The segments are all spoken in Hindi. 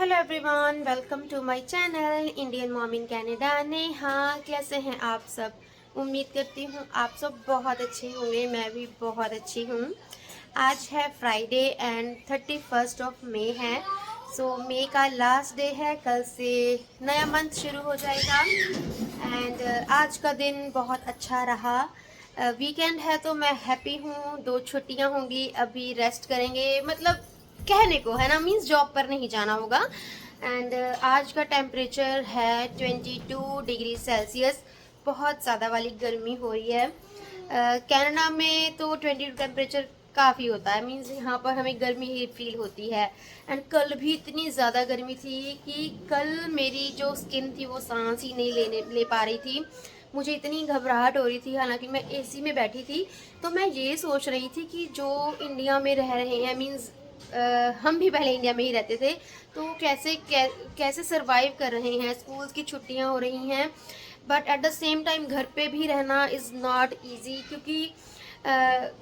Hello everyone, welcome to my channel Indian mom in Canada. Neha, कैसे हैं आप सब? उम्मीद करती हूँ आप सब बहुत अच्छे होंगे। मैं भी बहुत अच्छी हूँ। आज है फ्राइडे एंड 31 ऑफ मई है। सो मई का लास्ट डे है। कल से नया मंथ शुरू हो जाएगा एंड आज का दिन बहुत अच्छा रहा। वीकेंड है तो मैं हैप्पी हूँ। 2 छुट्टियाँ होंगी, अभी रेस्ट करेंगे, मतलब कहने को है ना, मीन्स जॉब पर नहीं जाना होगा। एंड आज का टेम्परेचर है 22 डिग्री सेल्सियस। बहुत ज़्यादा वाली गर्मी हो रही है। कनाडा में तो 22 टेम्परेचर काफ़ी होता है, मीन्स यहाँ पर हमें गर्मी ही फील होती है। एंड कल भी इतनी ज़्यादा गर्मी थी कि कल मेरी जो स्किन थी वो सांस ही नहीं ले पा रही थी। मुझे इतनी घबराहट हो रही थी, हालांकि मैं एसी में बैठी थी। तो मैं ये सोच रही थी कि जो इंडिया में रह रहे हैं, मीन्स हम भी पहले इंडिया में ही रहते थे, तो कैसे सरवाइव कर रहे हैं। स्कूल्स की छुट्टियां हो रही हैं, but at the same time घर पे भी रहना इज़ नॉट इजी, क्योंकि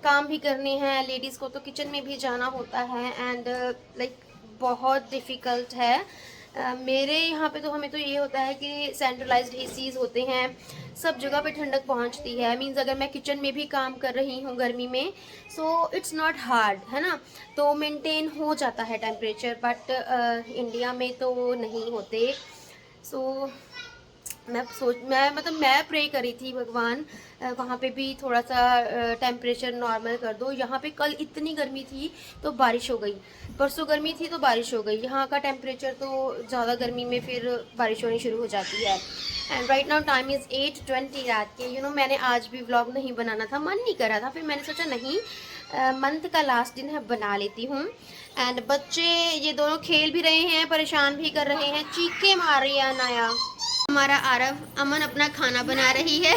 काम भी करने हैं। लेडीज़ को तो किचन में भी जाना होता है एंड लाइक बहुत डिफ़िकल्ट है। मेरे यहाँ पे तो हमें तो ये होता है कि सेंट्रलाइज्ड एसीज़ होते हैं, सब जगह पे ठंडक पहुँचती है। मीन्स अगर मैं किचन में भी काम कर रही हूँ गर्मी में, सो इट्स नॉट हार्ड, है ना, तो मेंटेन हो जाता है टेम्परेचर। बट इंडिया में तो नहीं होते। सो मैं प्रे करी थी भगवान, वहाँ पे भी थोड़ा सा टेम्परेचर नॉर्मल कर दो। यहाँ पे कल इतनी गर्मी थी तो बारिश हो गई, परसों गर्मी थी तो बारिश हो गई। यहाँ का टेम्परेचर तो ज़्यादा गर्मी में फिर बारिश होनी शुरू हो जाती है। And right now time is 8:20 रात के। मैंने आज भी व्लॉग नहीं बनाना था, मन नहीं कर रहा था, फिर मैंने सोचा नहीं, मंथ का लास्ट दिन है, बना लेती हूँ। एंड बच्चे ये दोनों खेल भी रहे हैं, परेशान भी कर रहे हैं, चीखे मार रही है अनाया। हमारा आरव अमन अपना खाना बना रही है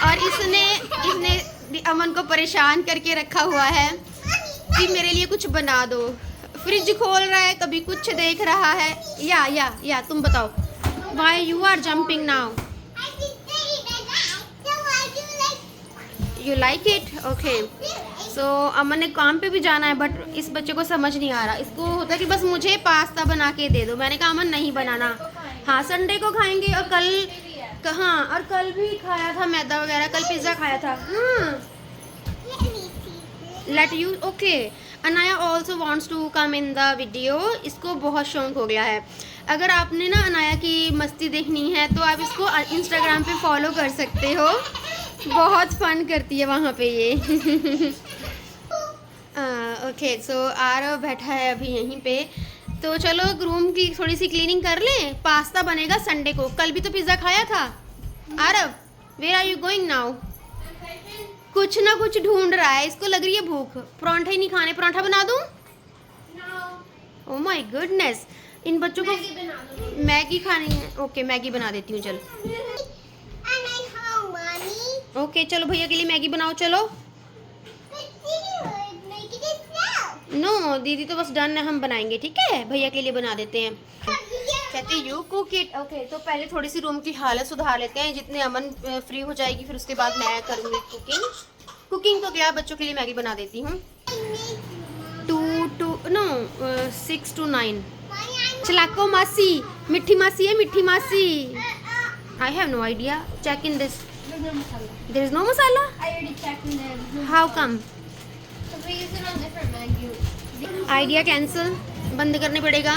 और इसने अमन को परेशान करके रखा हुआ है कि मेरे लिए कुछ बना दो। फ्रिज खोल रहा है, कभी कुछ देख रहा है। या तुम बताओ, why you are jumping now? You like it? Okay. So Aman ने काम पे भी जाना है, बट इस बच्चे को समझ नहीं आ रहा। इसको होता है कि बस मुझे पास्ता बना के दे दो। मैंने कहा अमन नहीं बनाना। हाँ, संडे को खाएंगे। और कल कहाँ, और कल भी खाया था मैदा वगैरह, कल पिज़्ज़ा खाया था। Let you okay. Anaya also wants to come in the video. इसको बहुत शौक हो गया है। अगर आपने ना अनाया की मस्ती देखनी है तो आप इसको इंस्टाग्राम पे फॉलो कर सकते हो, बहुत फन करती है वहाँ पे ये। ओके, सो आरव बैठा है अभी यहीं पे। तो चलो रूम की थोड़ी सी क्लीनिंग कर लें। पास्ता बनेगा संडे को। कल भी तो पिज़्ज़ा खाया था। Aarav, where are you going now? कुछ ना कुछ ढूंढ रहा है, इसको लग रही है भूख। परांठे नहीं खाने, परांठा बना दूँ? ओह माय गुडनेस, इन बच्चों को मैगी खानी है। ओके, मैगी बना देती हूँ। चलो ओके, चलो भैया के लिए मैगी बनाओ। चलो। नो दीदी तो बस डन है, हम बनाएंगे, ठीक है, भैया के लिए बना देते हैं। कहते यू कुक इट। ओके, तो पहले थोड़ी सी रूम की हालत सुधार लेते हैं। जितने अमन फ्री हो जाएगी फिर उसके बाद मैं करूँगी कुकिंग तो क्या, बच्चों के लिए मैगी बना देती हूँ। 6 to 9। चलाको मासी, मिठी मासी है, मिठी मासी। I have no idea, check in this. There is no masala? I already checked in there. How come? Because we use it on different menus. Idea cancel, बंद करने पड़ेगा।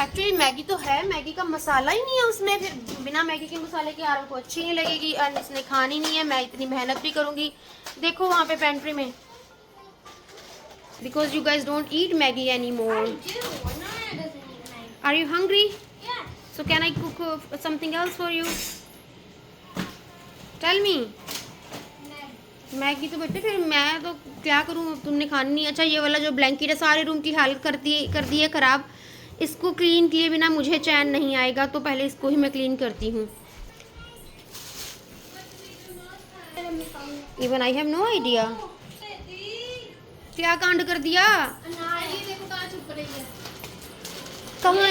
एक्चुअली मैगी तो है, मैगी का मसाला ही नहीं है उसमें। फिर बिना मैगी के मसाले के आरव को अच्छी नहीं लगेगी और इसने खानी नहीं है। मैं इतनी मेहनत भी करूँगी। देखो वहाँ पे पेंट्री में, because you guys don't eat Maggi any more. I do. Nana doesn't eat Maggi. Are you hungry? Yeah. So can I cook something else for you? Tell me. Maggi तो बेटे फिर मैं तो क्या करूँ, तुमने खानी नहीं। अच्छा, ये वाला जो ब्लैंकेट है सारे रूम की हालत कर दी है ख़राब। इसको क्लीन किए बिना मुझे चैन नहीं आएगा, तो पहले इसको ही मैं क्लीन करती हूँ। Even I have no idea. क्या कांड कर दिया? कहाँ?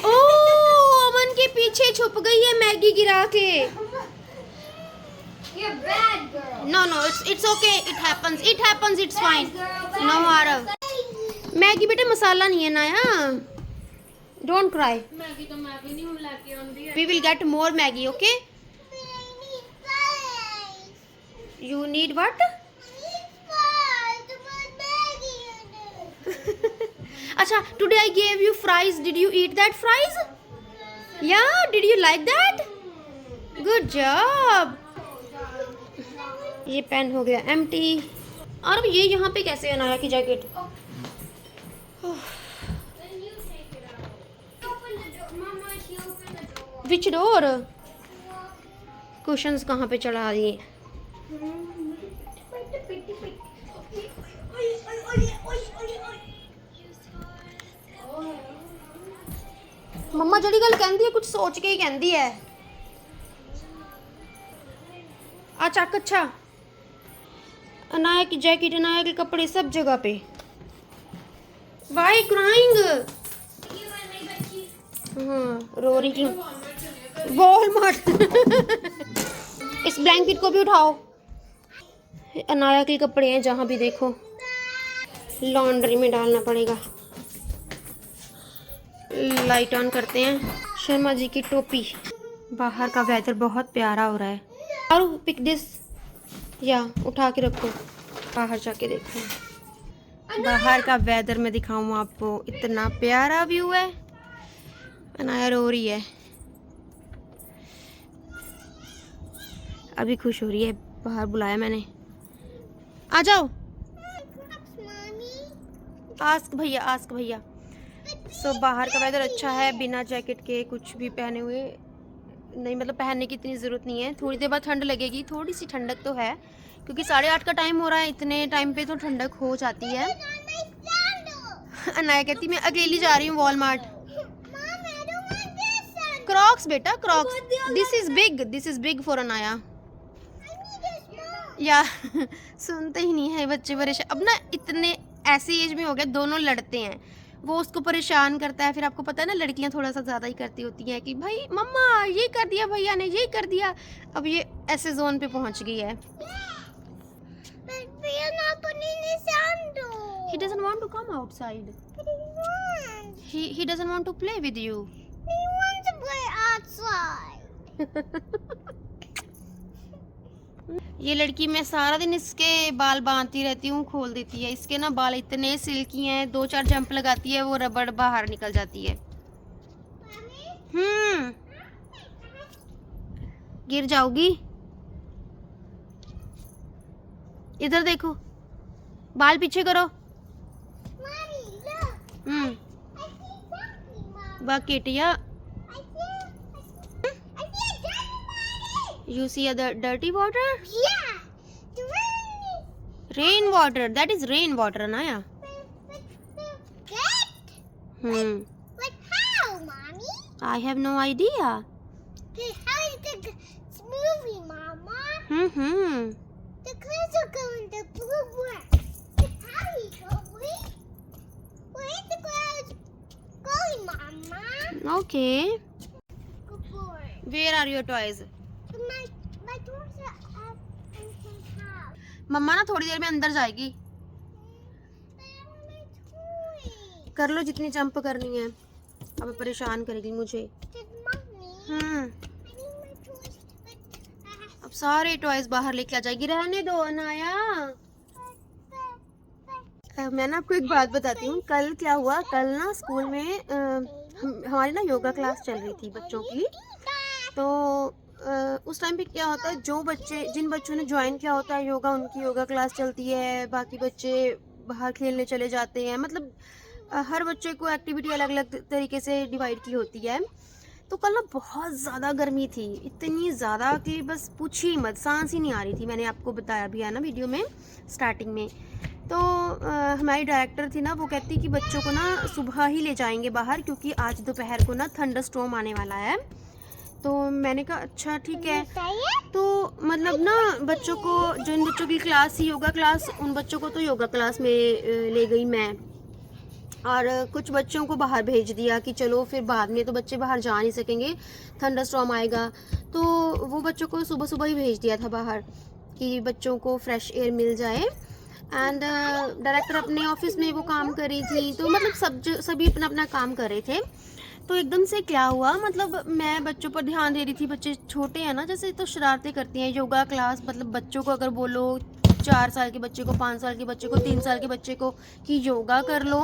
ओह, अमन के पीछे छुप गई है मैगी गिरा के। You're a bad girl. No, it's okay. It happens. It's fine. No, Arav. Maggi बेटा मसाला नहीं है नाया, डोंट क्राई, मैगी तो मैं भी नहीं हूँ लाके आंदी है। We will get more Maggi, okay? You need what? अच्छा, today I gave you fries, did you eat that fries? या did you like that? Good job. ये पेन हो गया एम्प्टी। और अब ये यहाँ पे कैसे अनाया की जैकेट? विच डोर? कुशन्स कहाँ पे चढ़ा दिए? मम्मा जड़ी गल कहंदी है कुछ सोच के ही कहंदी है। आ चक, अच्छा अनाया की जैकेट, अनाया के कपड़े सब जगह पे। Why crying? हाँ रो रही क्यों? वॉलमार्ट। इस ब्लैंकेट को भी उठाओ। अनाया के कपड़े हैं जहाँ भी देखो, लॉन्ड्री में डालना पड़ेगा। लाइट ऑन करते हैं। शर्मा जी की टोपी। बाहर का वेदर बहुत प्यारा हो रहा है। और पिक दिस, या उठा के रखो, बाहर जाके देखो। बाहर का वेदर मैं दिखाऊं आपको, इतना प्यारा व्यू है। अनाया रो रही है, अभी खुश हो रही है। बाहर बुलाया मैंने, आ जाओ। आस्क भैया, आस्क भैया। सो बाहर का वेदर अच्छा है, बिना जैकेट के कुछ भी पहने हुए नहीं, मतलब पहनने की इतनी ज़रूरत नहीं है। थोड़ी देर बाद ठंड लगेगी, थोड़ी सी ठंडक तो है क्योंकि 8:30 का टाइम हो रहा है। इतने टाइम पे तो ठंडक हो जाती है। अनाया कहती मैं अकेली जा रही हूँ वॉलमार्ट। क्रॉक्स बेटा, Crocs. This is big for Anaya. या सुनते ही नहीं है बच्चे, परेशान। अब ना इतने ऐसी एज में हो गए, दोनों लड़ते हैं। वो उसको परेशान करता है, फिर आपको पता है ना लड़कियां थोड़ा सा ज़्यादा ही करती होती हैं कि भाई मम्मा ये कर दिया, भैया ने ये कर दिया। अब ये ऐसे जोन पे पहुंच गई है। He doesn't want to come outside. He doesn't want to play with you. He wants to play outside. ये लड़की, मैं सारा दिन इसके बाल बांधती रहती हूँ, खोल देती है। इसके ना बाल इतने सिल्की हैं, 2-4 जंप लगाती है, वो रबड़ बाहर निकल जाती है। गिर जाओगी। इधर देखो, बाल पीछे करो। बकेट या you see the dirty water? Yeah. The rain is. Rain water, that is rain water, Anaya. What? But how, mommy? I have no idea. How is the movie, mama? The clouds are going to blue work. How are you going? Where is the clouds going, mama? Okay. Good boy. Where are your toys? My doors are up in the house. मम्मा ना थोड़ी देर में अंदर जाएगी। My toy. कर लो जितनी जंप करनी है, अब परेशान करेगी मुझे। Mommy. I need my toys. अब सारे टॉयज बाहर लेके आ जाएगी। रहने दो अनाया। मैं ना आपको एक बात बताती हूँ। कल क्या हुआ, कल ना स्कूल में हमारी ना योगा क्लास चल रही थी बच्चों की। तो उस टाइम पे क्या होता है, जिन बच्चों ने ज्वाइन किया होता है योगा, उनकी योगा क्लास चलती है, बाकी बच्चे बाहर खेलने चले जाते हैं। मतलब हर बच्चे को एक्टिविटी अलग अलग तरीके से डिवाइड की होती है। तो कल ना बहुत ज़्यादा गर्मी थी, इतनी ज़्यादा कि बस पूछिए मत, सांस ही नहीं आ रही थी। मैंने आपको बताया भी है ना वीडियो में स्टार्टिंग में। तो हमारी डायरेक्टर थी ना, वो कहती कि बच्चों को ना सुबह ही ले जाएंगे बाहर, क्योंकि आज दोपहर को ना थंडर स्टॉर्म आने वाला है। तो मैंने कहा अच्छा ठीक है। तो मतलब ना बच्चों को, जिन बच्चों की क्लास थी योगा क्लास, उन बच्चों को तो योगा क्लास में ले गई मैं, और कुछ बच्चों को बाहर भेज दिया कि चलो फिर बाद में तो बच्चे बाहर जा नहीं सकेंगे, थंडर स्टॉर्म आएगा। तो वो बच्चों को सुबह सुबह ही भेज दिया था बाहर कि बच्चों को फ्रेश एयर मिल जाए। एंड डायरेक्टर अपने ऑफिस में वो काम कर रही थी, तो मतलब सभी अपना अपना काम कर रहे थे। तो एकदम से क्या हुआ, मतलब मैं बच्चों पर ध्यान दे रही थी, बच्चे छोटे हैं ना जैसे, तो शरारतें करती हैं। योगा क्लास मतलब बच्चों को अगर बोलो 4 साल के बच्चे को, 5 साल के बच्चे को, 3 साल के बच्चे को कि योगा कर लो,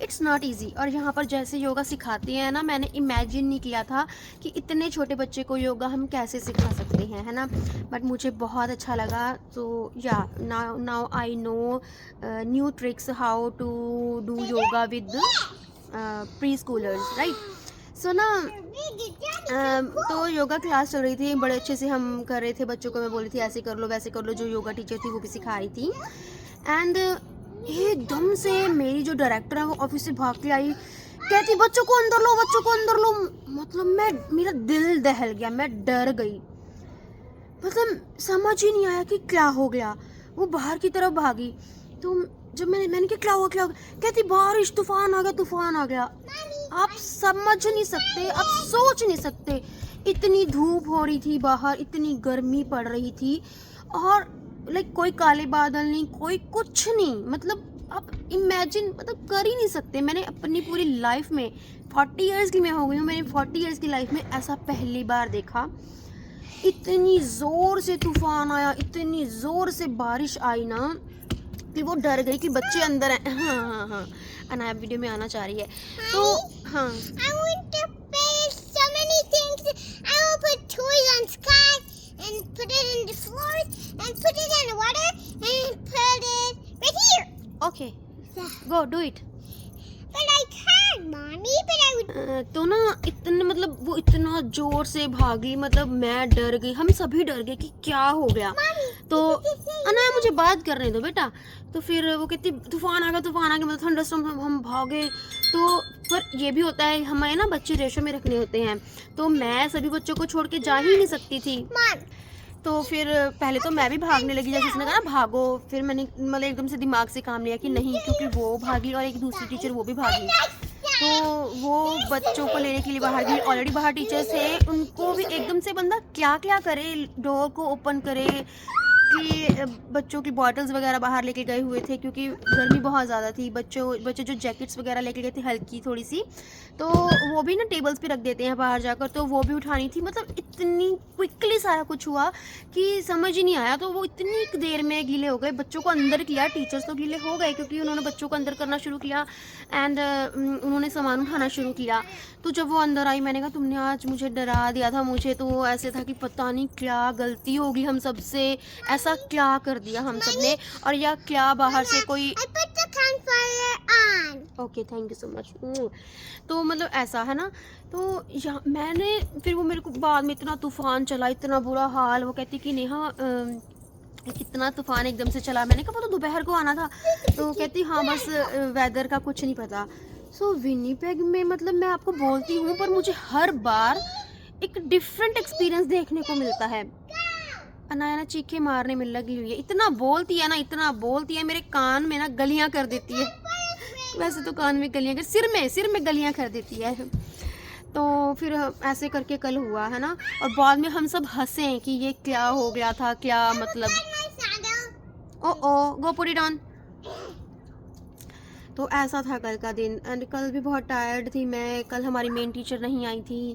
इट्स नॉट ईजी। और यहाँ पर जैसे योगा सिखाती हैं ना, मैंने इमेजिन नहीं किया था कि इतने छोटे बच्चे को योगा हम कैसे सिखा सकते हैं, है ना। बट मुझे बहुत अच्छा लगा। तो yeah now I know new tricks how to do yoga with pre schoolers, right. So ना तो योगा क्लास चल रही थी, बड़े अच्छे से हम कर रहे थे। बच्चों को मैं बोली थी ऐसे कर लो वैसे कर लो, जो योगा टीचर थी वो भी सिखा रही थी। एंड एकदम से मेरी जो डायरेक्टर है वो ऑफिस से भाग के आई, कहती बच्चों को अंदर लो, बच्चों को अंदर लो। मतलब मेरा दिल दहल गया, मैं डर गई, मतलब समझ ही नहीं आया कि क्या हो गया। वो बाहर की तरफ भागी, तो जब मैंने क्या हुआ, कहती बारिश, तूफान आ गया, तूफान आ गया। आप समझ नहीं सकते, आप सोच नहीं सकते, इतनी धूप हो रही थी बाहर, इतनी गर्मी पड़ रही थी, और लाइक कोई काले बादल नहीं, कोई कुछ नहीं। मतलब आप इमेजिन मतलब कर ही नहीं सकते। मैंने अपनी पूरी लाइफ में 40 इयर्स की मैं हो गई हूँ, मैंने 40 इयर्स की लाइफ में ऐसा पहली बार देखा। इतनी ज़ोर से तूफान आया, इतनी ज़ोर से बारिश आई ना कि वो डर गई कि बच्चे अंदर हैं। हाँ, अनाया वीडियो में आना चाह रही है। तो हाँ, I want to play so many things. I will put toys on sky and put it in the floor and put it in the water and put it right here. Okay go do it. But I can't, mommy. But I would. तो ना इतने मतलब वो इतना जोर से भागी, मतलब मैं डर गई, हम सभी डर गए कि क्या हो गया। तो अनाया मुझे बात करने दो बेटा। तो फिर वो कहती तूफान आ गया, मतलब थंडरस्टॉर्म, हम भागे। तो पर ये भी होता है, हमें ना बच्चे रेशो में रखने होते हैं, तो मैं सभी बच्चों को छोड़ के जा ही नहीं सकती थी। तो फिर पहले तो मैं भी भागने लगी, जैसे उसने कहा ना भागो। फिर मैंने मतलब एकदम से दिमाग से काम लिया कि नहीं, क्योंकि वो भागी और एक दूसरी टीचर वो भी भागी, तो वो बच्चों को लेने के लिए बाहर गई। ऑलरेडी बाहर टीचर्स थे, उनको भी एकदम से बंदा क्या क्या करे, डोर को ओपन करे कि बच्चों की बॉटल्स वगैरह बाहर लेके गए हुए थे, क्योंकि गर्मी बहुत ज़्यादा थी। बच्चे जो जैकेट्स वगैरह लेके गए थे हल्की थोड़ी सी, तो वो भी ना टेबल्स पे रख देते हैं बाहर जाकर, तो वो भी उठानी थी। मतलब इतनी क्विकली सारा कुछ हुआ कि समझ ही नहीं आया। तो वो इतनी देर में गीले हो गए, बच्चों को अंदर किया, टीचर्स तो गीले हो गए क्योंकि उन्होंने बच्चों को अंदर करना शुरू किया एंड उन्होंने सामान उठाना शुरू किया। तो जब वो अंदर आई, मैंने कहा तुमने आज मुझे डरा दिया था। मुझे तो ऐसे था कि पता नहीं क्या गलती होगी हम सबसे, ऐसा क्या कर दिया हम सब ने, और या क्या बाहर से कोई। I put the campfire on. Okay thank you so much. तो मतलब ऐसा है ना। तो यहाँ मैंने फिर वो मेरे को बाद में इतना तूफान चला, इतना बुरा हाल। वो कहती कि नेहा कितना तूफान एकदम से चला। मैंने कहा वो तो दोपहर को आना था। तो कहती हाँ बस वेदर का कुछ नहीं पता। सो विनीपेग में मतलब मैं आपको बोलती हूँ, पर मुझे हर बार एक डिफरेंट एक्सपीरियंस देखने को मिलता है। अनाया चीखे मारने में लगी हुई है, इतना बोलती है ना, इतना बोलती है, मेरे कान में ना गलियां कर देती है। वैसे तो कान में गलियां, सिर में गलियां कर देती है। तो फिर ऐसे करके कल हुआ है ना, और बाद में हम सब हंसे कि ये क्या हो गया था, क्या मतलब। ओ गो पुट इट ऑन। तो ऐसा था कल का दिन। एंड कल भी बहुत टायर्ड थी मैं। कल हमारी मेन टीचर नहीं आई थी।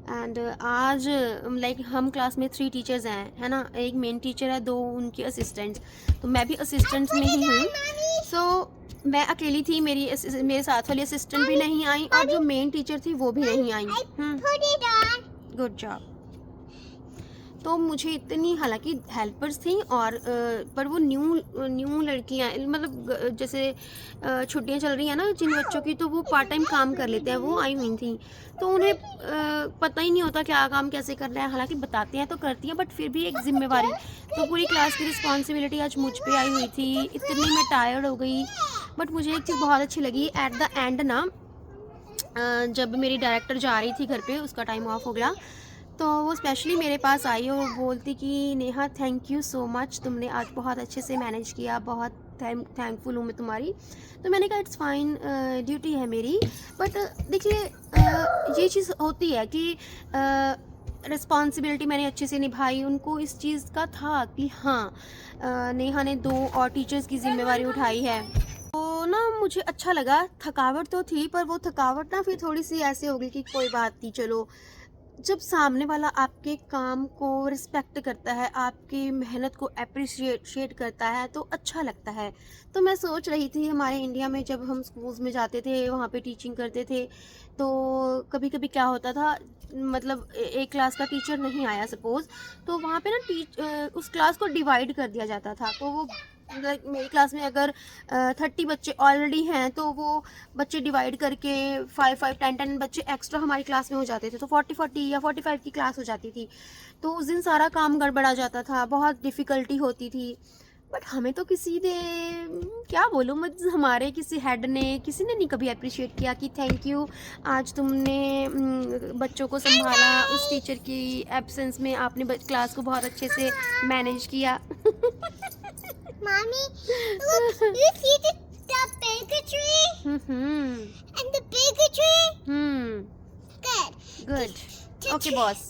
एंड आज लाइक हम क्लास में 3 टीचर्स हैं, है ना। एक मेन टीचर है, 2 उनकी असिस्टेंट्स, तो मैं भी असिस्टेंट्स में ही हूँ। सो मैं अकेली थी, मेरे साथ वाली असिस्टेंट भी नहीं आई, और जो मेन टीचर थी वो भी नहीं आई। Good job. तो मुझे इतनी, हालांकि हेल्पर्स थी और पर वो न्यू लड़कियां, मतलब जैसे छुट्टियां चल रही हैं ना जिन बच्चों की, तो वो पार्ट टाइम काम कर लेते हैं, वो आई हुई थी। तो उन्हें पता ही नहीं होता क्या काम कैसे करना है। हालांकि बताते हैं तो करती हैं, बट फिर भी एक जिम्मेवारी। तो पूरी क्लास की रिस्पॉन्सिबिलिटी आज मुझ पे आई हुई थी। इतनी मैं टायर्ड हो गई। बट मुझे एक चीज़ बहुत अच्छी लगी, एट द एंड ना जब मेरी डायरेक्टर जा रही थी घर पे, उसका टाइम ऑफ हो गया, तो वो स्पेशली मेरे पास आई और बोलती कि Neha thank you so much, तुमने आज बहुत अच्छे से मैनेज किया, बहुत थैंकफुल हूँ मैं तुम्हारी। तो मैंने कहा इट्स फाइन, ड्यूटी है मेरी। बट देखिए ये चीज़ होती है कि रिस्पॉन्सिबिलिटी मैंने अच्छे से निभाई। उनको इस चीज़ का था कि हाँ नेहा ने 2 और टीचर्स की जिम्मेवारी उठाई है, तो ना मुझे अच्छा लगा। थकावट तो थी, पर वो थकावट ना फिर थोड़ी सी ऐसे हो गई कि कोई बात नहीं, चलो जब सामने वाला आपके काम को रिस्पेक्ट करता है, आपकी मेहनत को अप्रिशिएट करता है, तो अच्छा लगता है। तो मैं सोच रही थी हमारे इंडिया में जब हम स्कूल्स में जाते थे, वहाँ पे टीचिंग करते थे, तो कभी कभी क्या होता था, मतलब एक क्लास का टीचर नहीं आया सपोज़, तो वहाँ पे ना उस क्लास को डिवाइड कर दिया जाता था। तो वो मेरी क्लास में अगर 30 बच्चे ऑलरेडी हैं, तो वो बच्चे डिवाइड करके 5-5, 10-10 बच्चे एक्स्ट्रा हमारी क्लास में हो जाते थे, तो 40-40 या 45 की क्लास हो जाती थी। तो उस दिन सारा काम गड़बड़ा जाता था, बहुत डिफ़िकल्टी होती थी। बट हमें तो किसी ने, क्या बोलूँ, मतलब हमारे किसी हेड ने, किसी ने नहीं कभी अप्रिशिएट किया कि थैंक यू, आज तुमने बच्चों को संभाला, उस टीचर की एब्सेंस में आपने क्लास को बहुत अच्छे से मैनेज किया। Mommy, look, you see the bigger tree and the bigger tree? Good. Okay, boss.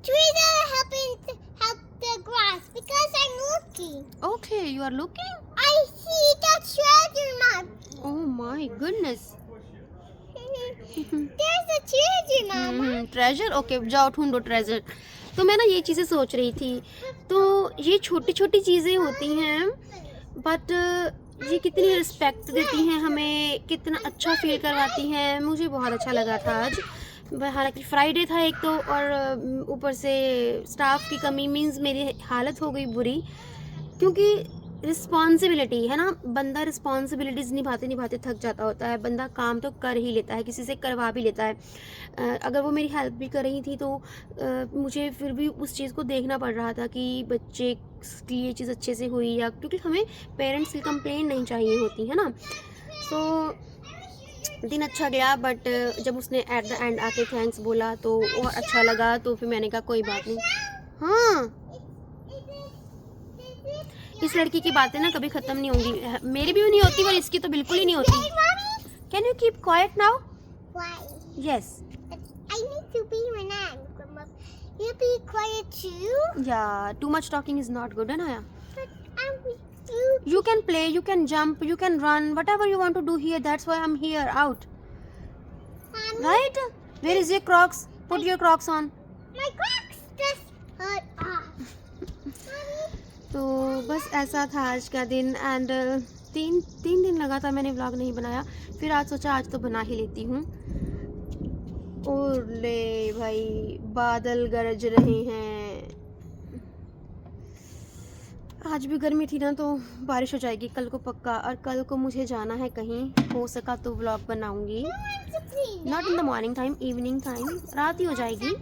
Trees are help the grass because I'm looking. Okay, you are looking? I see the treasure map. Oh my goodness. There's a treasure, Mama. Treasure? Okay, जाओ ढूंढो ट्रेजर। तो मैं ना ये चीज़ें सोच रही थी, तो ये छोटी छोटी चीज़ें होती हैं, बट ये कितनी रिस्पेक्ट देती हैं हमें, कितना अच्छा फील करवाती हैं। मुझे बहुत अच्छा लगा था आज। हालांकि फ्राइडे था एक तो, और ऊपर से स्टाफ की कमी मीन्स मेरी हालत हो गई बुरी, क्योंकि रिस्पॉन्सिबिलिटी है ना, बंदा रिस्पॉन्सिबिलिटीज़ निभाते निभाते थक जाता होता है। बंदा काम तो कर ही लेता है, किसी से करवा भी लेता है। अगर वो मेरी हेल्प भी कर रही थी, तो मुझे फिर भी उस चीज़ को देखना पड़ रहा था कि बच्चे की ये चीज़ अच्छे से हुई, या क्योंकि हमें पेरेंट्स की कंप्लेंट नहीं चाहिए होती है ना। तो दिन अच्छा गया, बट जब उसने एट द एंड आके थैंक्स बोला तो और अच्छा लगा। तो फिर मैंने कहा कोई बात नहीं। हाँ, इस लड़की की बातें ना कभी ख़त्म नहीं होंगी, मेरी भी नहीं होती, पर इसकी तो बिल्कुल ही नहीं होती। Can you keep quiet now? Why? Yes. I need to be when I'm grown up. You be quiet too. Yeah, too much talking is not good, Anaya. But I'm with you. You can play, you can jump, you can run, whatever you want to do here. That's why I'm here, out. Mommy, Right? Where is your Crocs? Put your Crocs on. my Crocs just hurt off. Mommy, तो बस ऐसा था आज का दिन, एंड तीन दिन लगा था मैंने व्लॉग नहीं बनाया, फिर आज सोचा आज तो बना ही लेती हूँ। ओले भाई, बादल गरज रहे हैं। आज भी गर्मी थी ना, तो बारिश हो जाएगी कल को पक्का, और कल को मुझे जाना है कहीं, हो सका तो व्लॉग बनाऊंगी। Not in the morning time, evening time, रात ही हो जाएगी,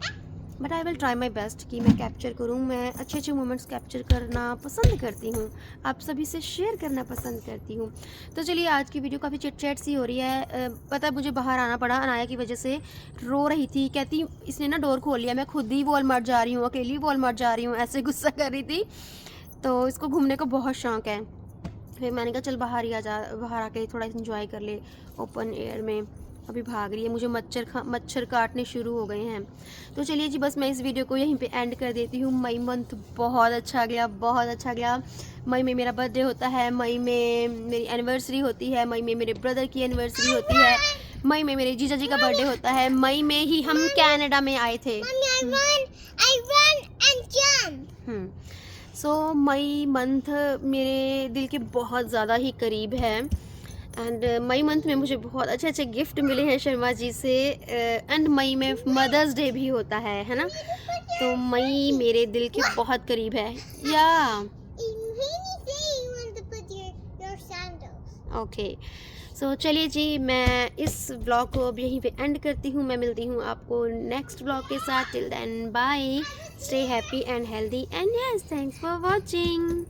but I will try my best कि मैं कैप्चर करूँ। मैं अच्छे अच्छे मोमेंट्स कैप्चर करना पसंद करती हूँ, आप सभी से शेयर करना पसंद करती हूँ। तो चलिए, आज की वीडियो काफ़ी चिट चैट सी हो रही है। पता है मुझे बाहर आना पड़ा, अनाया की वजह से रो रही थी, कहती इसने ना डोर खोल लिया, मैं खुद ही वॉलमार्ट जा रही हूँ, अकेली वॉलमार्ट जा रही हूँ, ऐसे गुस्सा कर रही थी। तो इसको घूमने का बहुत शौक़ है। फिर मैंने कहा चल बाहर ही आ जा, बाहर आके थोड़ा इन्जॉय कर ले ओपन एयर में। अभी भाग रही है, मुझे मच्छर काटने शुरू हो गए हैं। तो चलिए जी, बस मैं इस वीडियो को यहीं पे एंड कर देती हूँ। मई मंथ बहुत अच्छा गया, बहुत अच्छा गया। मई में मेरा बर्थडे होता है, मई में मेरी एनिवर्सरी होती है, मई में मेरे ब्रदर की एनिवर्सरी होती है, मई में मेरे जीजा जी का बर्थडे होता है, मई में ही हम कनाडा में आए थे। I run and jump. So May month मेरे दिल के बहुत ज़्यादा ही करीब है, एंड मई मंथ में मुझे बहुत अच्छे अच्छे गिफ्ट मिले हैं शर्मा जी से, एंड मई में मदर्स डे भी होता है ना, तो मई मेरे दिल के बहुत करीब है। या ओके, सो चलिए जी, मैं इस ब्लॉग को अब यहीं पे एंड करती हूँ। मैं मिलती हूँ आपको नेक्स्ट ब्लॉग के साथ। Till then bye, stay happy and healthy, and yes, thanks for watching.